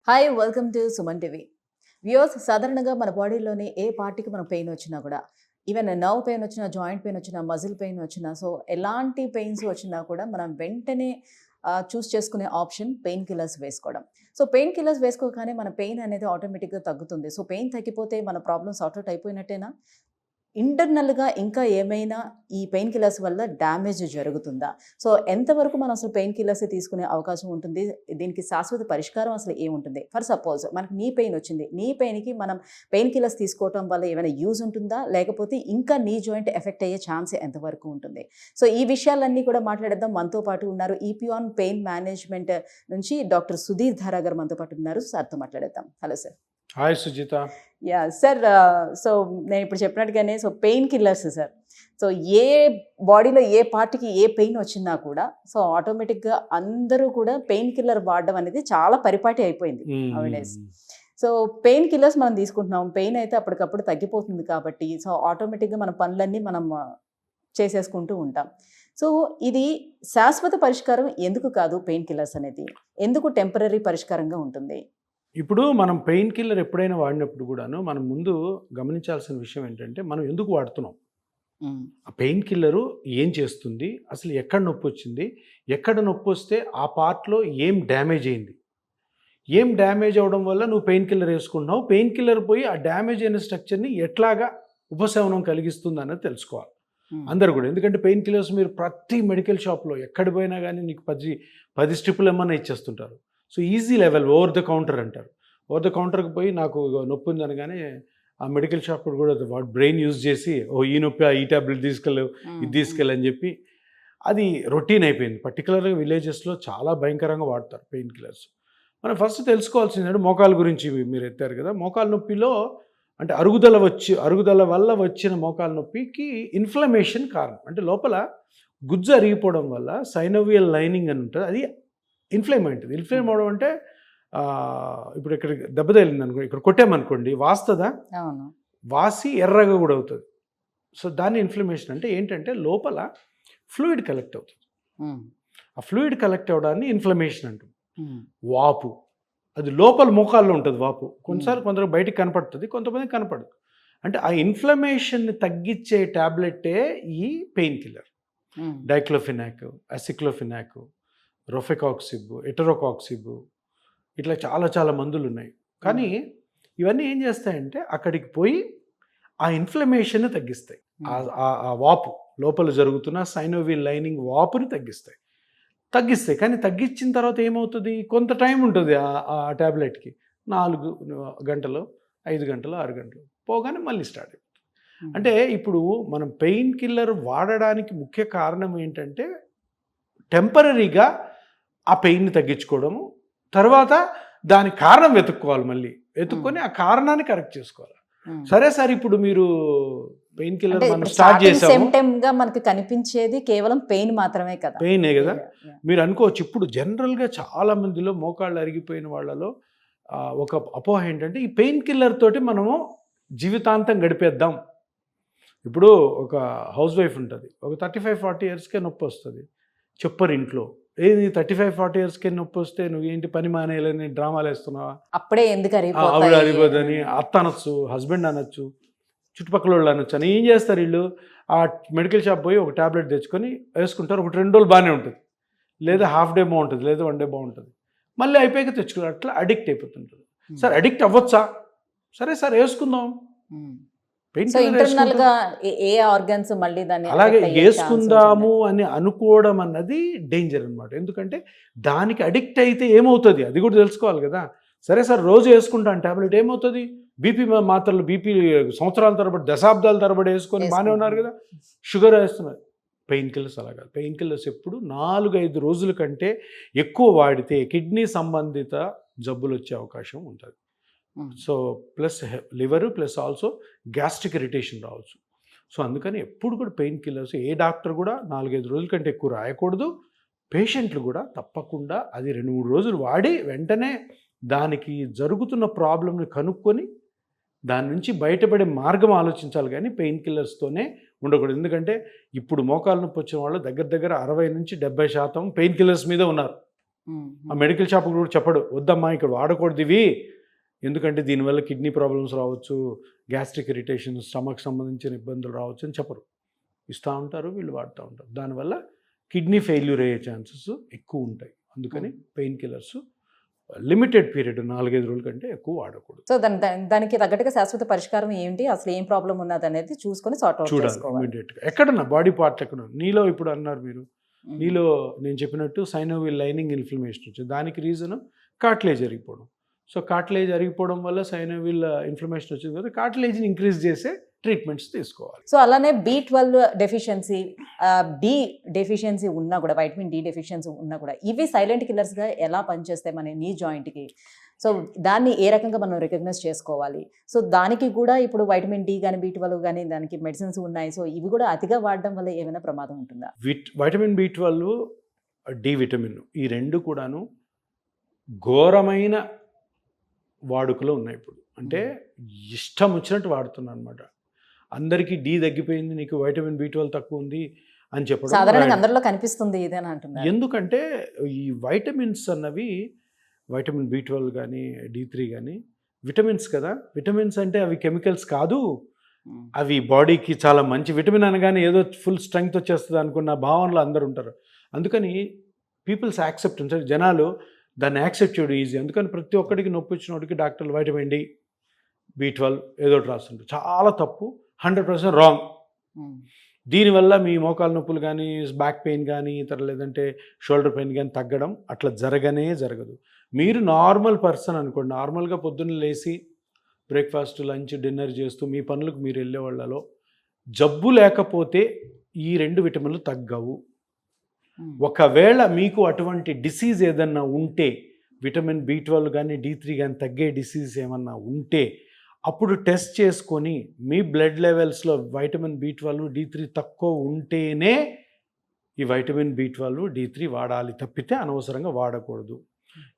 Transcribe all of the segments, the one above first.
Hi welcome to Suman TV. Viewers, సాధారణంగా మన బాడీలోని ఏ పార్టీకి మన పెయిన్ వచ్చినా కూడా, ఈవెన్ నర్వ్ పెయిన్ వచ్చినా, జాయింట్ పెయిన్ వచ్చినా, మజిల్ పెయిన్ వచ్చినా, సో ఎలాంటి పెయిన్స్ వచ్చినా కూడా మనం వెంటనే చూస్ చేసుకునే ఆప్షన్ పెయిన్ కిల్లర్స్ వేసుకోవడం. సో పెయిన్ కిల్లర్స్ వేసుకోగానే మన పెయిన్ అనేది ఆటోమేటిక్గా తగ్గుతుంది. సో పెయిన్ తగ్గిపోతే మన ప్రాబ్లమ్ సార్ట్ అవుట్ అయిపోయినట్టేనా? ఇంటర్నల్‌గా ఇంకా ఏమైనా ఈ పెయిన్ కిల్లర్స్ వల్ల డ్యామేజ్ జరుగుతుందా? సో ఎంతవరకు మనం అసలు పెయిన్ కిల్లర్స్ తీసుకునే అవకాశం ఉంటుంది? దీనికి శాశ్వత పరిష్కారం అసలు ఏముంటుంది? ఫర్ సపోజ్ మనకు నీ పెయిన్ వచ్చింది. నీ పెయిన్‌కి మనం పెయిన్ కిల్లర్స్ తీసుకోవటం వల్ల ఏమైనా యూజ్ ఉంటుందా? లేకపోతే ఇంకా నీ జాయింట్ ఎఫెక్ట్ అయ్యే ఛాన్స్ ఎంతవరకు ఉంటుంది? సో ఈ విషయాలన్నీ కూడా మాట్లాడేద్దాం. మనతో పాటు ఉన్నారు ఈపియాన్ పెయిన్ మేనేజ్మెంట్ నుంచి డాక్టర్ సుధీర్ ధారా గారు మనతో పాటు ఉన్నారు. సార్‌తో మాట్లాడేద్దాం. Hello sir. Hi Sujitha. Sir, so నేను ఇప్పుడు చెప్పినట్టుగానే so pain killers sir. So ఏ బాడీలో ఏ పార్ట్‌కి ఏ పెయిన్ వచ్చినా కూడా సో ఆటోమేటిక్‌గా అందరూ కూడా పెయిన్ కిల్లర్ వాడడం అనేది చాలా పరిపాటి అయిపోయింది నౌడేస్. సో పెయిన్ కిల్లర్స్ మనం తీసుకుంటున్నాం. పెయిన్ అయితే అప్పటికప్పుడు తగ్గిపోతుంది కాబట్టి సో ఆటోమేటిక్‌గా మన పనులన్నీ మనం చేసేసుకుంటూ ఉంటాం. సో ఇది శాశ్వత పరిష్కారం ఎందుకు కాదు పెయిన్ కిల్లర్స్ అనేది? ఎందుకు టెంపరరీ పరిష్కారంగా ఉంటుంది? ఇప్పుడు మనం పెయిన్ కిల్లర్ ఎప్పుడైనా వాడినప్పుడు కూడాను మనం ముందు గమనించాల్సిన విషయం ఏంటంటే మనం ఎందుకు వాడుతున్నాం, ఆ పెయిన్ కిల్లరు ఏం చేస్తుంది, అసలు ఎక్కడ నొప్పి వచ్చింది, ఎక్కడ నొప్పి వస్తే ఆ పార్ట్లో ఏం డ్యామేజ్ అయింది, ఏం డ్యామేజ్ అవడం వల్ల నువ్వు పెయిన్ కిల్లర్ వేసుకుంటున్నావు, పెయిన్ కిల్లర్ పోయి ఆ డ్యామేజ్ అయిన స్ట్రక్చర్ని ఎట్లాగా ఉపశమనం కలిగిస్తుంది అన్నది తెలుసుకోవాలి అందరు కూడా. ఎందుకంటే పెయిన్ కిల్లర్స్ మీరు ప్రతి మెడికల్ షాప్లో ఎక్కడ పోయినా కానీ నీకు 10 స్ట్రిప్పులు ఏమన్నా ఇచ్చేస్తుంటారు. So easy level over the counter అంటారు. ఓవర్ ద కౌంటర్కి పోయి నాకు నొప్పి ఉంది అనగానే ఆ మెడికల్ షాప్ కూడా వాడు బ్రెయిన్ యూజ్ చేసి ఈ నొప్పి ఈ ట్యాబ్లెట్ తీసుకెళ్ళవు, ఇది తీసుకెళ్ళని చెప్పి అది రొటీన్ అయిపోయింది. పర్టికులర్గా విలేజెస్లో చాలా భయంకరంగా వాడతారు పెయిన్ కిల్లర్స్. మనం ఫస్ట్ తెలుసుకోవాల్సిందంటే మోకాల గురించి మీరు ఎత్తారు కదా. మోకాల నొప్పిలో అంటే అరుగుదల వల్ల వచ్చిన మోకాల నొప్పికి ఇన్ఫ్లమేషన్ కారణం. అంటే లోపల గుజ్జు అరిగిపోవడం వల్ల సైనోవియల్ లైనింగ్ అని ఉంటుంది, అది ఇన్ఫ్లేమ్ అవుతుంది. ఇన్ఫ్లేమ్ అవడం అంటే ఇప్పుడు ఇక్కడ దెబ్బ తగిలింది అనుకో, ఇక్కడ కొట్టామనుకోండి వాస్తుందా, వాసి ఎర్రగా కూడా అవుతుంది. సో దాన్ని ఇన్ఫ్లమేషన్ అంటే ఏంటంటే లోపల ఫ్లూయిడ్ కలెక్ట్ అవుతుంది. ఆ ఫ్లూయిడ్ కలెక్ట్ అవడాన్ని ఇన్ఫ్లమేషన్ అంటుంది. వాపు అది లోపల మోకాల్లో ఉంటుంది. వాపు కొన్నిసార్లు కొందరు బయటికి కనపడుతుంది, కొంతమంది కనపడదు. అంటే ఆ ఇన్ఫ్లమేషన్ని తగ్గించే ట్యాబ్లెట్టే ఈ పెయిన్ కిల్లర్. డైక్లోఫినాక్, అసిక్లోఫినాక్, రొఫెకాక్సిబ్, ఎటరోకాక్సిబ్, ఇట్లా చాలా మందులు ఉన్నాయి. కానీ ఇవన్నీ ఏం చేస్తాయంటే అక్కడికి పోయి ఆ ఇన్ఫ్లమేషన్ తగ్గిస్తాయి. ఆ వాపు లోపల జరుగుతున్న సైనోవియల్ లైనింగ్ వాపుని తగ్గిస్తాయి. కానీ తగ్గించిన తర్వాత ఏమవుతుంది, కొంత టైం ఉంటుంది ఆ ట్యాబ్లెట్కి. 4 గంటలు, 5 గంటలు, 6 గంటలు పోగానే మళ్ళీ స్టార్ట్ అవుతుంది. అంటే ఇప్పుడు మనం పెయిన్ కిల్లర్ వాడడానికి ముఖ్య కారణం ఏంటంటే టెంపరీగా ఆ పెయిన్ని తగ్గించుకోవడము, తర్వాత దాని కారణం వెతుక్కోవాలి, మళ్ళీ వెతుక్కొని ఆ కారణాన్ని కరెక్ట్ చేసుకోవాలి. సరే సార్, ఇప్పుడు మీరు పెయిన్ కిల్లర్ మనం స్టార్ట్ చేసాము, మనకి కనిపించేది కేవలం పెయిన్ మాత్రమే కదా, పెయినే కదా మీరు అనుకోవచ్చు. ఇప్పుడు జనరల్గా చాలా మందిలో మోకాళ్ళు అరిగిపోయిన వాళ్ళలో ఒక అపోహ ఏంటంటే ఈ పెయిన్ కిల్లర్ తోటి మనము జీవితాంతం గడిపేద్దాం. ఇప్పుడు ఒక హౌస్ వైఫ్ ఉంటుంది, ఒక 35-40 ఇయర్స్కే నొప్పి వస్తుంది, చెప్పరు ఇంట్లో. ఏది 35-40 ఇయర్స్కే నొప్పి వస్తే నువ్వేంటి పని మానేయాలని డ్రామాలు వేస్తున్నావా, అప్పుడే ఎందుకు ఆవిడ అరిపోదని అత్త అనొచ్చు, హస్బెండ్ అనొచ్చు, చుట్టుపక్కల వాళ్ళు అనొచ్చు. అని ఏం చేస్తారు వీళ్ళు, ఆ మెడికల్ షాప్ పోయి ఒక ట్యాబ్లెట్ తెచ్చుకొని వేసుకుంటారు. ఒక 2 రోజులు బాగానే ఉంటుంది, లేదా హాఫ్ డే బాగుంటుంది, లేదా 1 డే బాగుంటుంది, మళ్ళీ అయిపోయాక తెచ్చుకున్నారు. అట్లా అడిక్ట్ అయిపోతుంటుంది. సార్ అడిక్ట్ అవ్వచ్చా? సరే సార్ వేసుకుందాం, ఏ ఆర్గన్స్ మళ్ళీ దాన్ని అలాగే వేసుకుందాము అని అనుకోవడం అన్నది డేంజర్ అనమాట. ఎందుకంటే దానికి అడిక్ట్ అయితే ఏమవుతుంది అది కూడా తెలుసుకోవాలి కదా. సరే సార్ రోజు వేసుకుంటాను ట్యాబ్లెట్, ఏమవుతుంది, బీపీ మాత్రలు, బీపీ సంవత్సరాల తరబడి, దశాబ్దాల తరబడి వేసుకొని బాగానే ఉన్నారు కదా, షుగర్ వేస్తున్నారు. పెయిన్ కిల్లర్స్ అలా కాదు. పెయిన్ కిల్లర్స్ ఎప్పుడు 4-5 రోజుల కంటే ఎక్కువ వాడితే కిడ్నీ సంబంధిత జబ్బులు వచ్చే అవకాశం ఉంటుంది. So plus liver plus also gastric irritation రావచ్చు. సో అందుకని ఎప్పుడు కూడా పెయిన్ కిల్లర్స్ ఏ డాక్టర్ కూడా 4-5 రోజుల కంటే ఎక్కువ రాయకూడదు. పేషెంట్లు కూడా తప్పకుండా అది 2-3 రోజులు వాడి వెంటనే దానికి జరుగుతున్న ప్రాబ్లమ్ని కనుక్కొని దాని నుంచి బయటపడే మార్గం ఆలోచించాలి, కానీ పెయిన్ కిల్లర్స్తోనే ఉండకూడదు. ఎందుకంటే ఇప్పుడు మోకాలు నొప్పి వచ్చిన వాళ్ళు దగ్గర 60-70% పెయిన్ కిల్లర్స్ మీద ఉన్నారు. ఆ మెడికల్ షాప్ కూడా చెప్పడు, వద్దమ్మా ఇక్కడ వాడకూడదు ఇవి, ఎందుకంటే దీనివల్ల కిడ్నీ ప్రాబ్లమ్స్ రావచ్చు, గ్యాస్ట్రిక్ ఇరిటేషన్, స్టమక్ సంబంధించిన ఇబ్బందులు రావచ్చు అని చెప్పరు. ఇస్తూ ఉంటారు, వీళ్ళు వాడుతూ ఉంటారు. దానివల్ల కిడ్నీ ఫెయిల్యూర్ అయ్యే ఛాన్సెస్ ఎక్కువ ఉంటాయి. అందుకని పెయిన్ కిల్లర్స్ లిమిటెడ్ పీరియడ్ 4-5 రోజుల కంటే ఎక్కువ వాడకూడదు. సో దానికి తగ్గట్టుగా శాశ్వత పరిష్కారం ఏంటి, అసలు ఏం ప్రాబ్లం ఉన్నది అనేది చూసుకొని సార్ట్ అవుట్ చూడాలి చేసుకోవాలి. ఇమీడియట్గా. ఎక్కడన్నా బాడీ పార్ట్ ఎక్కడ నీలో ఇప్పుడు అన్నారు మీరు, నీలో నేను చెప్పినట్టు సైనోవిల్ లైనింగ్ ఇన్ఫ్లమేషన్ వచ్చింది. దానికి రీజన్ కార్టిలేజ్ అరిగిపోవడం. సో కార్టిలేజ్ అరిగిపోవడం వల్ల సైనోవిల్ ఇన్ఫ్లమేషన్ వచ్చింది కదా, కార్టిలేజ్ని ఇంక్రీజ్ చేసే ట్రీట్మెంట్స్ తీసుకోవాలి. సో అలానే B12 డెఫిషియన్సీ, డి డెఫిషియన్సీ ఉన్నా కూడా, వైటమిన్ డి డెఫిషియన్సీ ఉన్నా కూడా, ఇవి సైలెంట్ కిల్లర్స్గా ఎలా పనిచేస్తాయి మన నీ జాయింట్కి? సో దాన్ని ఏ రకంగా మనం రికగ్నైజ్ చేసుకోవాలి? సో దానికి కూడా ఇప్పుడు వైటమిన్ డి కానీ B12 కానీ దానికి మెడిసిన్స్ ఉన్నాయి. సో ఇవి కూడా అతిగా వాడడం వల్ల ఏమైనా ప్రమాదం ఉంటుందా? వైటమిన్ B12, డి విటమిన్, ఈ రెండు కూడాను ఘోరమైన వాడుకలో ఉన్నాయి ఇప్పుడు. అంటే ఇష్టం వచ్చినట్టు వాడుతున్నాను అనమాట. అందరికీ డి తగ్గిపోయింది, నీకు వైటమిన్ B12 తక్కువ ఉంది అని చెప్పడం సాధారణంగా అందరిలో కనిపిస్తుంది ఇదేనా అంటున్నారు. ఎందుకంటే ఈ వైటమిన్స్ అన్నవి, వైటమిన్ B12 కానీ D3 కానీ విటమిన్స్ కదా. విటమిన్స్ అంటే అవి కెమికల్స్ కాదు, అవి బాడీకి చాలా మంచి. విటమిన్ అనగానే ఏదో ఫుల్ స్ట్రెంగ్త్ వచ్చేస్తుంది అనుకున్న భావనలో అందరు ఉంటారు. అందుకని పీపుల్స్ యాక్సెప్టెన్స్, జనాలు దాన్ని యాక్సెప్ట్ చేయడం ఈజీ. అందుకని ప్రతి ఒక్కడికి నొప్పి వచ్చినోడికి డాక్టర్లు వైటమిన్ డి, B12 ఏదో ఒకటి రాస్తుంటారు. చాలా తప్పు, 100% రాంగ్. దీనివల్ల మీ మోకాలు నొప్పులు కానీ, బ్యాక్ పెయిన్ కానీ, ఇతర లేదంటే షోల్డర్ పెయిన్ కానీ తగ్గడం అట్లా జరగదు. మీరు నార్మల్ పర్సన్ అనుకోండి, నార్మల్గా పొద్దున్న లేచి బ్రేక్ఫాస్ట్, లంచ్, డిన్నర్ చేస్తూ మీ పనులకు మీరు వెళ్ళే వాళ్ళలో జబ్బు లేకపోతే ఈ 2 విటమిన్లు తగ్గవు. ఒకవేళ మీకు అటువంటి డిసీజ్ ఏదన్నా ఉంటే, విటమిన్ B12 కానీ D3 కానీ తగ్గే డిసీజ్ ఏమన్నా ఉంటే, అప్పుడు టెస్ట్ చేసుకొని మీ బ్లడ్ లెవెల్స్లో వైటమిన్ B12, D3 తక్కువ ఉంటేనే ఈ వైటమిన్ B12, D3 వాడాలి, తప్పితే అనవసరంగా వాడకూడదు.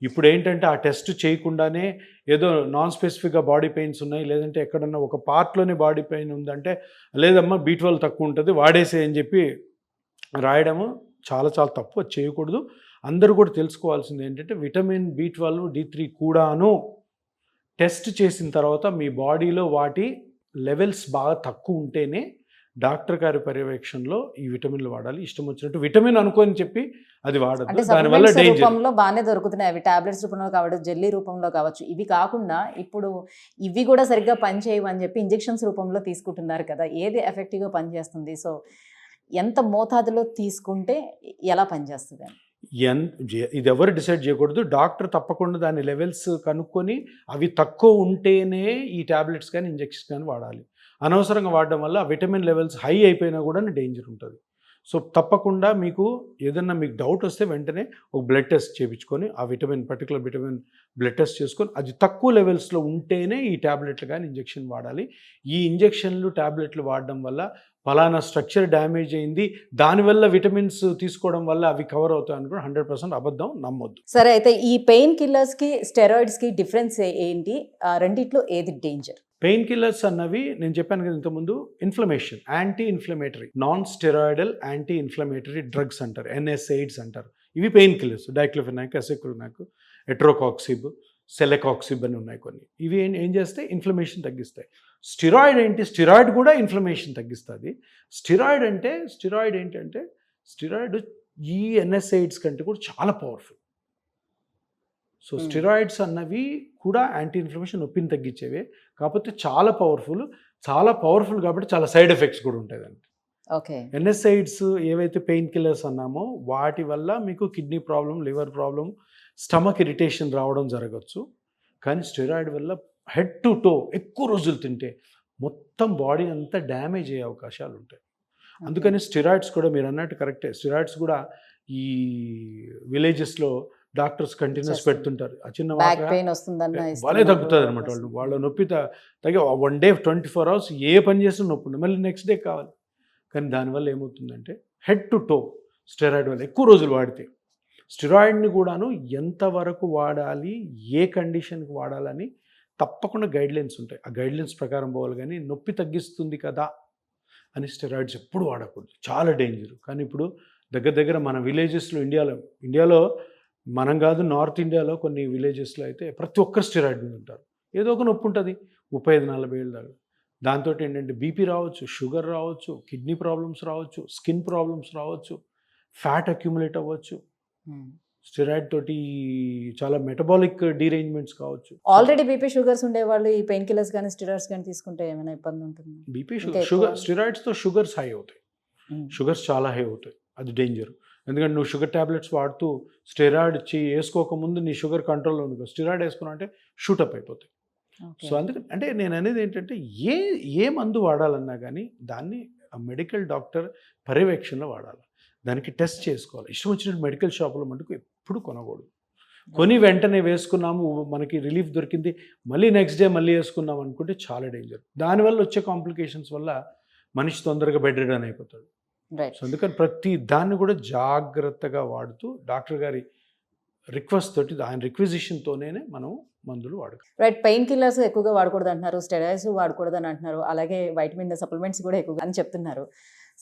ఇప్పుడు ఏంటంటే ఆ టెస్ట్ చేయకుండానే ఏదో నాన్ స్పెసిఫిక్గా బాడీ పెయిన్స్ ఉన్నాయి, లేదంటే ఎక్కడన్నా ఒక పార్ట్లోనే బాడీ పెయిన్ ఉందంటే, లేదమ్మా B12 తక్కువ ఉంటుంది వాడేసే అని చెప్పి రాయడము చాలా చాలా తప్పు. అది చేయకూడదు. అందరూ కూడా తెలుసుకోవాల్సింది ఏంటంటే విటమిన్ B12, D3 కూడాను టెస్ట్ చేసిన తర్వాత మీ బాడీలో వాటి లెవెల్స్ బాగా తక్కువ ఉంటేనే డాక్టర్ గారి పర్యవేక్షణలో ఈ విటమిన్లు వాడాలి. ఇష్టం వచ్చినట్టు విటమిన్ అనుకోని చెప్పి అది వాడద్దు, దానివల్ల డేంజర్. రూపంలో బాగానే దొరుకుతున్నాయి అవి, టాబ్లెట్స్ రూపంలో కావచ్చు, జెల్లీ రూపంలో కావచ్చు. ఇవి కాకుండా ఇప్పుడు ఇవి కూడా సరిగ్గా పనిచేయవు అని చెప్పి ఇంజెక్షన్స్ రూపంలో తీసుకుంటున్నారు కదా, ఏది ఎఫెక్టివ్గా పనిచేస్తుంది? సో ఎంత మోతాదులో తీసుకుంటే ఎలా పనిచేస్తుంది? ఇది ఎవరు డిసైడ్ చేయకూడదు. డాక్టర్ తప్పకుండా దాని లెవెల్స్ కనుక్కొని అవి తక్కువ ఉంటేనే ఈ ట్యాబ్లెట్స్ కానీ ఇంజెక్షన్స్ కానీ వాడాలి. అనవసరంగా వాడడం వల్ల విటమిన్ లెవెల్స్ హై అయిపోయినా కూడా డేంజర్ ఉంటుంది. సో తప్పకుండా మీకు ఏదన్నా మీకు డౌట్ వస్తే వెంటనే ఒక బ్లడ్ టెస్ట్ చేయించుకొని ఆ పర్టికులర్ విటమిన్ బ్లడ్ టెస్ట్ చేసుకొని అది తక్కువ లెవెల్స్లో ఉంటేనే ఈ ట్యాబ్లెట్లు కానీ ఇంజెక్షన్ వాడాలి. ఈ ఇంజెక్షన్లు ట్యాబ్లెట్లు వాడడం వల్ల ఫలానా స్ట్రక్చర్ డ్యామేజ్ అయింది, దానివల్ల విటమిన్స్ తీసుకోవడం వల్ల అవి కవర్ అవుతాయి అనుకుని 100% అబద్ధం నమ్మొద్దు. సరే, అయితే ఈ పెయిన్ కిల్లర్స్కి స్టెరాయిడ్స్కి డిఫరెన్స్ ఏంటి? రెండిట్లో ఏది డేంజర్? పెయిన్ కిల్లర్స్ అన్నవి నేను చెప్పాను కదా ఇంతకుముందు, inflammation, anti inflammatory, non steroidal anti inflammatory drugs అంటారు, NSAIDs అంటారు. ఇవి పెయిన్ కిల్లర్స్. డైక్లోఫెనాక్, అసెక్రోనాక్, ఎట్రోకాక్సిబ్, సెలెకాక్సిబ్ అని ఉన్నాయి కొన్ని. ఇవి ఏం చేస్తే ఇన్ఫ్లమేషన్ తగ్గిస్తాయి. స్టిరాయిడ్ ఏంటి? స్టిరాయిడ్ కూడా ఇన్ఫ్లమేషన్ తగ్గిస్తుంది. స్టిరాయిడ్ ఏంటంటే స్టిరాయిడ్ ఈ NSAIDs కంటే కూడా చాలా పవర్ఫుల్. సో స్టిరాయిడ్స్ అన్నవి కూడా యాంటీ ఇన్ఫ్లమేషన్, నొప్పిని తగ్గించేవే, కాకపోతే చాలా పవర్ఫుల్ కాబట్టి చాలా సైడ్ ఎఫెక్ట్స్ కూడా ఉంటాయి దానికి. ఓకే. NSAIDs ఏవైతే పెయిన్ కిల్లర్స్ అన్నామో వాటి వల్ల మీకు kidney problem, liver problem, stomach irritation రావడం జరగచ్చు. కానీ స్టెరాయిడ్ వల్ల హెడ్ టు టో ఎక్కువ రోజులు తింటే మొత్తం బాడీ అంతా డ్యామేజ్ అయ్యే అవకాశాలు ఉంటాయి. అందుకని స్టెరాయిడ్స్ కూడా మీరు అన్నట్టు కరెక్టే. స్టెరాయిడ్స్ కూడా ఈ విలేజెస్లో డాక్టర్స్ కంటిన్యూస్ పెడుతుంటారు. ఆ చిన్న వాళ్ళే తగ్గుతుంది అనమాట. వాళ్ళ నొప్పి తగ్గి 1 day 24 hours ఏ పని చేస్తున్న నొప్పి ఉంటుంది, మళ్ళీ నెక్స్ట్ డే కావాలి. కానీ దానివల్ల ఏమవుతుందంటే హెడ్ టు టో స్టెరాయిడ్ వల్ల ఎక్కువ రోజులు వాడితే. స్టెరాయిడ్ని కూడాను ఎంతవరకు వాడాలి, ఏ కండిషన్కి వాడాలని తప్పకుండా గైడ్లైన్స్ ఉంటాయి. ఆ గైడ్లైన్స్ ప్రకారం పోవాలి. కానీ నొప్పి తగ్గిస్తుంది కదా అని స్టెరాయిడ్స్ ఎప్పుడు వాడకూడదు, చాలా డేంజర్. కానీ ఇప్పుడు దగ్గర మన విలేజెస్లో ఇండియాలో మనం కాదు, నార్త్ ఇండియాలో కొన్ని విలేజెస్లో అయితే ప్రతి ఒక్కరు స్టెరాయిడ్ మీద ఉంటారు. ఏదో ఒక నొప్పి ఉంటుంది 35-40 ఏళ్ళ దాకా. దాంతో ఏంటంటే బీపీ రావచ్చు, షుగర్ రావచ్చు, కిడ్నీ ప్రాబ్లమ్స్ రావచ్చు, స్కిన్ ప్రాబ్లమ్స్ రావచ్చు, ఫ్యాట్ అక్యుములేట్ అవ్వచ్చు. స్టెరాయిడ్ తోటి చాలా మెటబాలిక్ డీరేంజ్మెంట్స్ కావచ్చు. ఆల్రెడీ బీపీ షుగర్స్ ఉండేవాళ్ళు ఈ పెయిన్ కిల్లర్స్ కానీ స్టెరాయిడ్స్ కానీ తీసుకుంటే ఏమైనా ఇబ్బంది ఉంటుంది? బీపీ షుగర్ స్టెరాయిడ్స్తో షుగర్స్ హై అవుతాయి, షుగర్స్ చాలా హై అవుతాయి. అది డేంజర్. ఎందుకంటే నువ్వు షుగర్ ట్యాబ్లెట్స్ వాడుతూ స్టెరాయిడ్ వేసుకోకముందు నీ షుగర్ కంట్రోల్లో ఉంది. స్టెరాయిడ్ వేసుకున్నా అంటే షూటప్ అయిపోతాయి. సో అందుకని అంటే నేను అనేది ఏంటంటే ఏ మందు వాడాలన్నా కానీ దాన్ని మెడికల్ డాక్టర్ పర్యవేక్షణలో వాడాలి. దానికి టెస్ట్ చేసుకోవాలి. ఇష్టం వచ్చినట్టు మెడికల్ షాపులో మటుకు ఎప్పుడు కొనకూడదు. కొని వెంటనే వేసుకున్నాము, మనకి రిలీఫ్ దొరికింది, మళ్ళీ నెక్స్ట్ డే మళ్ళీ వేసుకున్నాం అనుకుంటే చాలా డేంజర్. దానివల్ల వచ్చే కాంప్లికేషన్స్ వల్ల మనిషి తొందరగా బెడ్ రిడన్ అయిపోతాడు. సో అందుకని ప్రతి దాన్ని కూడా జాగ్రత్తగా వాడుతూ డాక్టర్ గారి రిక్వెస్ట్ తోటి, ఆయన రిక్విజిషన్తోనే మనం మందులు వాడతాం. రైట్. పెయిన్ కిల్లర్స్ ఎక్కువగా వాడకూడదు అంటున్నారు, స్టెరాయిడ్స్ వాడకూడదు అని అంటున్నారు, అలాగే వైటమిన్ సప్లిమెంట్స్ కూడా ఎక్కువగా అని చెప్తున్నారు.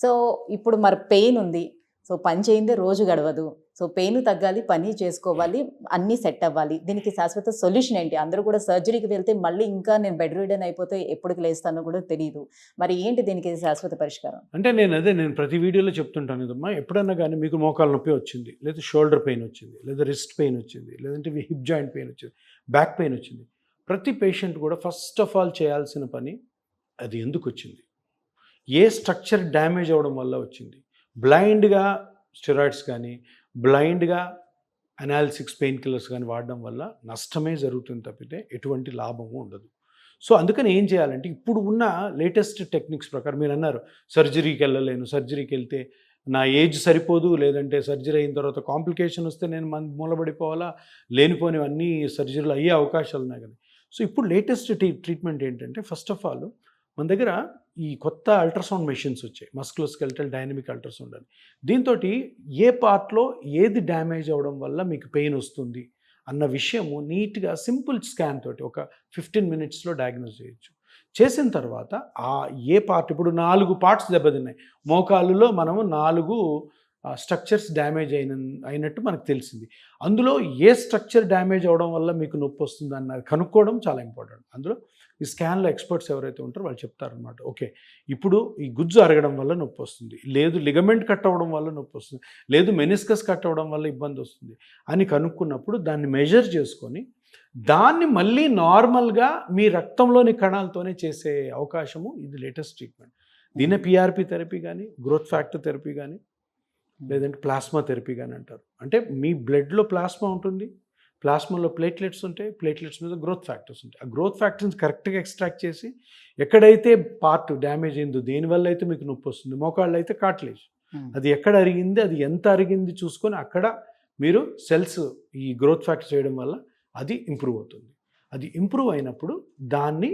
సో ఇప్పుడు మరి పెయిన్ ఉంది, సో పని చేయిందే రోజు గడవదు, సో పెయిన్ తగ్గాలి, పని చేసుకోవాలి, అన్నీ సెట్ అవ్వాలి, దీనికి శాశ్వత సొల్యూషన్ ఏంటి? అందరూ కూడా సర్జరీకి వెళ్తే మళ్ళీ ఇంకా నేను బెడ్ రిడన్ అయిపోతే ఎప్పటికి లేస్తానో కూడా తెలియదు. మరి ఏంటి దీనికి శాశ్వత పరిష్కారం? అంటే నేను ప్రతి వీడియోలో చెప్తుంటాను కదమ్మా, ఎప్పుడన్నా కానీ మీకు మోకాలు నొప్పి వచ్చింది, లేదా షోల్డర్ పెయిన్ వచ్చింది, లేదా రిస్ట్ పెయిన్ వచ్చింది, లేదంటే హిప్ జాయింట్ పెయిన్ వచ్చింది, బ్యాక్ పెయిన్ వచ్చింది, ప్రతి పేషెంట్ కూడా ఫస్ట్ ఆఫ్ ఆల్ చేయాల్సిన పని అది ఎందుకు వచ్చింది, ఏ స్ట్రక్చర్ డ్యామేజ్ అవ్వడం వల్ల వచ్చింది. బ్లైండ్గా స్టెరాయిడ్స్ కానీ బ్లైండ్గా అనాలిసిక్స్ పెయిన్ కిల్లర్స్ కానీ వాడడం వల్ల నష్టమే జరుగుతుంది తప్పితే ఎటువంటి లాభము ఉండదు. సో అందుకని ఏం చేయాలంటే ఇప్పుడు ఉన్న లేటెస్ట్ టెక్నిక్స్ ప్రకారం, మీరు అన్నారు సర్జరీకి వెళ్ళలేను, సర్జరీకి వెళ్తే నా ఏజ్ సరిపోదు, లేదంటే సర్జరీ అయిన తర్వాత కాంప్లికేషన్ వస్తే నేను మూలబడిపోవాలా, లేనిపోనివన్నీ సర్జరీలు అయ్యే అవకాశాలు ఉన్నాయి కదా. సో ఇప్పుడు లేటెస్ట్ ట్రీట్మెంట్ ఏంటంటే, ఫస్ట్ ఆఫ్ ఆల్ మన దగ్గర ఈ కొత్త అల్ట్రాసౌండ్ మెషిన్స్ వచ్చాయి, మస్కులోస్కెలిటల్ డైనమిక్ అల్ట్రాసౌండ్ అని. దీంతో ఏ పార్ట్లో ఏది డ్యామేజ్ అవ్వడం వల్ల మీకు పెయిన్ వస్తుంది అన్న విషయము నీట్గా సింపుల్ స్కాన్ తోటి ఒక 15 minutesలో డయాగ్నోస్ చేయొచ్చు. చేసిన తర్వాత ఏ పార్ట్, ఇప్పుడు 4 పార్ట్స్ దెబ్బతిన్నాయి మోకాళ్ళలో, మనము 4 స్ట్రక్చర్స్ డ్యామేజ్ అయినట్టు మనకు తెలిసింది. అందులో ఏ స్ట్రక్చర్ డ్యామేజ్ అవ్వడం వల్ల మీకు నొప్పి వస్తుంది అన్నది కనుక్కోవడం చాలా ఇంపార్టెంట్. అందులో ఈ స్కాన్లో ఎక్స్పర్ట్స్ ఎవరైతే ఉంటారో వాళ్ళు చెప్తారనమాట, ఓకే ఇప్పుడు ఈ గుజ్జు అరగడం వల్ల నొప్పి వస్తుంది, లేదు లిగమెంట్ కట్ అవ్వడం వల్ల నొప్పి వస్తుంది, లేదు మెనిస్కస్ కట్ అవ్వడం వల్ల ఇబ్బంది వస్తుంది అని కనుక్కున్నప్పుడు దాన్ని మెజర్ చేసుకొని దాన్ని మళ్ళీ నార్మల్గా మీ రక్తంలోని కణాలతోనే చేసే అవకాశము ఇది లేటెస్ట్ ట్రీట్మెంట్. దీన్నే పిఆర్పి థెరపీ కానీ, గ్రోత్ ఫ్యాక్టర్ థెరపీ కానీ, లేదంటే ప్లాస్మా థెరపీ కానీ అంటారు. అంటే మీ బ్లడ్లో ప్లాస్మా ఉంటుంది, ప్లాస్మాలో ప్లేట్లెట్స్ ఉంటాయి, ప్లేట్లెట్స్ మీద గ్రోత్ ఫ్యాక్టర్స్ ఉంటాయి. ఆ గ్రోత్ ఫ్యాక్టర్స్ కరెక్ట్గా ఎక్స్ట్రాక్ట్ చేసి ఎక్కడైతే పార్ట్ డ్యామేజ్ అయిందో, దేనివల్ల అయితే మీకు నొప్పి వస్తుంది, మోకాళ్ళు అయితే కార్టిలేజ్, అది ఎక్కడ అరిగింది, అది ఎంత అరిగింది చూసుకొని అక్కడ మీరు సెల్స్ ఈ గ్రోత్ ఫ్యాక్టర్స్ చేయడం వల్ల అది ఇంప్రూవ్ అవుతుంది. అది ఇంప్రూవ్ అయినప్పుడు దాన్ని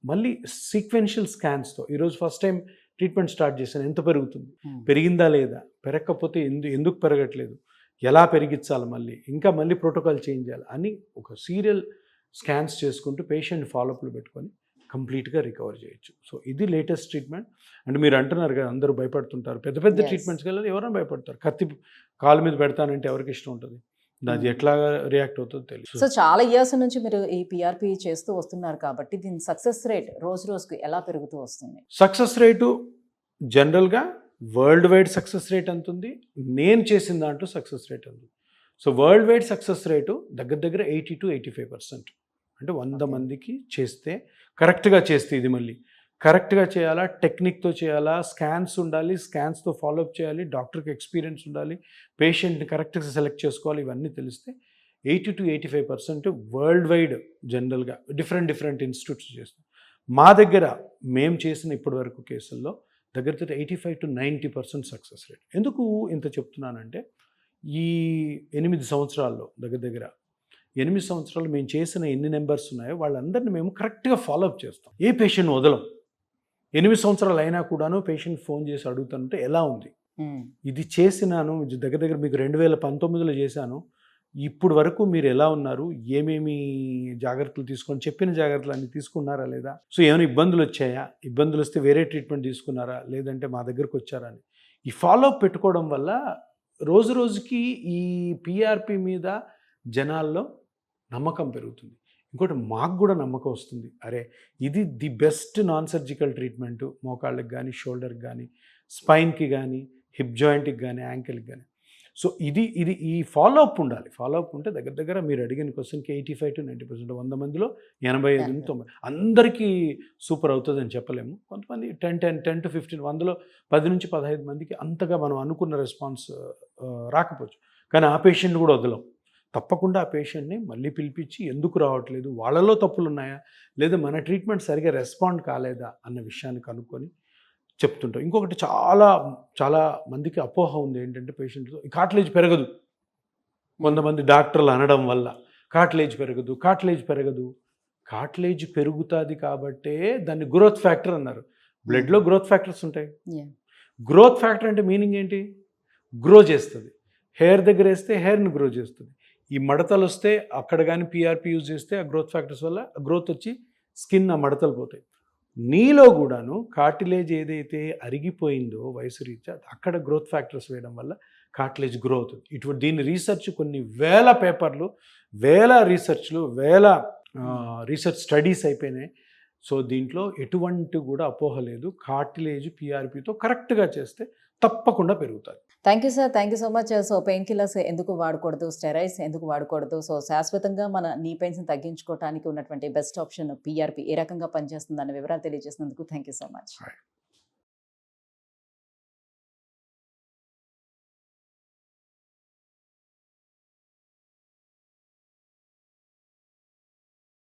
మళ్ళీ సీక్వెన్షియల్ స్కాన్స్తో, ఈరోజు ఫస్ట్ టైం ట్రీట్మెంట్ స్టార్ట్ చేశాను, ఎంత పెరుగుతుంది, పెరిగిందా లేదా, పెరగకపోతే ఎందుకు పెరగట్లేదు, ఎలా పెరిగించాలి, మళ్ళీ ప్రోటోకాల్ చేంజ్ చేయాలి అని ఒక సీరియల్ స్కాన్స్ చేసుకుంటూ పేషెంట్ ఫాలోఅప్లు పెట్టుకొని కంప్లీట్గా రికవర్ చేయొచ్చు. సో ఇది లేటెస్ట్ ట్రీట్మెంట్. అంటే మీరు అంటున్నారు కదా, అందరూ భయపడుతుంటారు, పెద్ద పెద్ద ట్రీట్మెంట్స్కి వెళ్ళాలి, ఎవరైనా భయపడతారు. కత్తి కాలు మీద పెడతానంటే ఎవరికి ఇష్టం ఉంటుంది, అది ఎట్లా రియాక్ట్ అవుతుందో తెలియదు. సో చాలా ఇయర్స్ నుంచి మీరు ఈ పిఆర్పి చేస్తూ వస్తున్నారు కాబట్టి దీని సక్సెస్ రేట్ రోజుకి ఎలా పెరుగుతూ వస్తుంది? సక్సెస్ రేటు జనరల్గా వరల్డ్ వైడ్ సక్సెస్ రేట్ ఎంత ఉంది, నేను చేసిన దాంట్లో సక్సెస్ రేట్ ఎంత ఉంది. So world wide success rate దగ్గర 80 to 85%. అంటే 100 మందికి చేస్తే, కరెక్ట్గా చేస్తే, ఇది మళ్ళీ కరెక్ట్గా చేయాలా, టెక్నిక్తో చేయాలా, స్కాన్స్ ఉండాలి, స్కాన్స్తో ఫాలోఅప్ చేయాలి, డాక్టర్కి ఎక్స్పీరియన్స్ ఉండాలి, పేషెంట్ని కరెక్ట్గా సెలెక్ట్ చేసుకోవాలి, ఇవన్నీ తెలిస్తే 80 to 85% వరల్డ్ వైడ్ జనరల్గా డిఫరెంట్ ఇన్స్టిట్యూట్స్ చేస్తాం. మా దగ్గర మేము చేసిన ఇప్పటి వరకు కేసుల్లో దగ్గర 85 to 90% సక్సెస్ రేట్. ఎందుకు ఇంత చెప్తున్నానంటే, ఈ 8 సంవత్సరాల్లో దగ్గర 8 సంవత్సరాలు మేము చేసిన ఎన్ని నెంబర్స్ ఉన్నాయో వాళ్ళందరినీ మేము కరెక్ట్గా ఫాలోఅప్ చేస్తాం. ఏ పేషెంట్ వదలం. 8 సంవత్సరాలు అయినా కూడాను పేషెంట్ ఫోన్ చేసి అడుగుతుంటే ఎలా ఉంది, ఇది చేసినాను, దగ్గర మీకు 2019లో చేశాను, ఇప్పుడు వరకు మీరు ఎలా ఉన్నారు, ఏమేమి జాగ్రత్తలు తీసుకొని, చెప్పిన జాగ్రత్తలు అన్నీ తీసుకున్నారా లేదా, సో ఏమైనా ఇబ్బందులు వచ్చాయా, ఇబ్బందులు వస్తే వేరే ట్రీట్మెంట్ తీసుకున్నారా, లేదంటే మా దగ్గరకు వచ్చారా అని ఈ ఫాలోఅప్ పెట్టుకోవడం వల్ల రోజు రోజుకి ఈ పిఆర్పి మీద జనాల్లో నమ్మకం పెరుగుతుంది. ఇంకోటి మాకు కూడా నమ్మకం వస్తుంది, అరే ఇది the best non surgical treatment మోకాళ్ళకి కానీ, షోల్డర్కి కానీ, స్పైన్కి కానీ, హిప్ జాయింట్కి కానీ, యాంకిల్కి కానీ. సో ఇది ఇది ఈ ఫాలోఅప్ ఉండాలి. ఫాలోఅప్ ఉంటే దగ్గర దగ్గర మీరు అడిగిన క్వశ్చన్కి 85 to 90%, 100 మందిలో 85 నుంచి 90 అందరికీ సూపర్ అవుతుందని చెప్పలేము. కొంతమంది 10 to 15, 100లో 10 నుంచి 15 మందికి అంతగా మనం అనుకున్న రెస్పాన్స్ రాకపోవచ్చు. కానీ ఆ పేషెంట్ కూడా వదలం. తప్పకుండా ఆ పేషెంట్ని మళ్ళీ పిలిపించి ఎందుకు రావట్లేదు, వాళ్ళలో తప్పులు ఉన్నాయా, లేదా మన ట్రీట్మెంట్ సరిగా రెస్పాండ్ కాలేదా అన్న విషయాన్ని కనుక్కొని చెప్తుంటాం. ఇంకొకటి చాలా చాలా మందికి అపోహ ఉంది ఏంటంటే, పేషెంట్తో ఈ కార్టిలేజ్ పెరగదు. కొంతమంది డాక్టర్లు అనడం వల్ల కార్టిలేజ్ పెరగదు, కార్టిలేజ్ పెరగదు. కార్టిలేజ్ పెరుగుతుంది కాబట్టే దాన్ని గ్రోత్ ఫ్యాక్టర్ అన్నారు. బ్లడ్లో గ్రోత్ ఫ్యాక్టర్స్ ఉంటాయి. గ్రోత్ ఫ్యాక్టర్ అంటే మీనింగ్ ఏంటి? గ్రో చేస్తుంది. హెయిర్ దగ్గర వేస్తే హెయిర్ని గ్రో చేస్తుంది. ఈ మడతలు వస్తే అక్కడ కానీ పిఆర్పి యూజ్ చేస్తే ఆ గ్రోత్ ఫ్యాక్టర్స్ వల్ల గ్రోత్ వచ్చి స్కిన్ ఆ మడతలు పోతాయి. నీలో కూడాను కార్టిలేజ్ ఏదైతే అరిగిపోయిందో వయసు రీత్యా, అక్కడ గ్రోత్ ఫ్యాక్టర్స్ వేయడం వల్ల కార్టిలేజ్ గ్రో అవుతుంది. దీని రీసెర్చ్ కొన్ని వేల పేపర్లు, వేల రీసెర్చ్లు, వేల రీసెర్చ్ స్టడీస్ అయిపోయినాయి. సో దీంట్లో ఎటువంటి కూడా అపోహ లేదు. కార్టిలేజ్ పిఆర్పితో కరెక్ట్గా చేస్తే తప్పకుండా పెరుగుతుంది. Thank you sir, thank you so much. So pain killers ఎందుకు వాడకూడదు, స్టెరాయిడ్స్ ఎందుకు వాడకూడదు, సో శాశ్వతంగా మన నీ పెయిన్స్ని తగ్గించుకోవడానికి ఉన్నటువంటి బెస్ట్ ఆప్షన్ పిఆర్పి ఏ రకంగా పనిచేస్తుంది అన్న వివరాలు తెలియజేసినందుకు థ్యాంక్ యూ సో మచ్.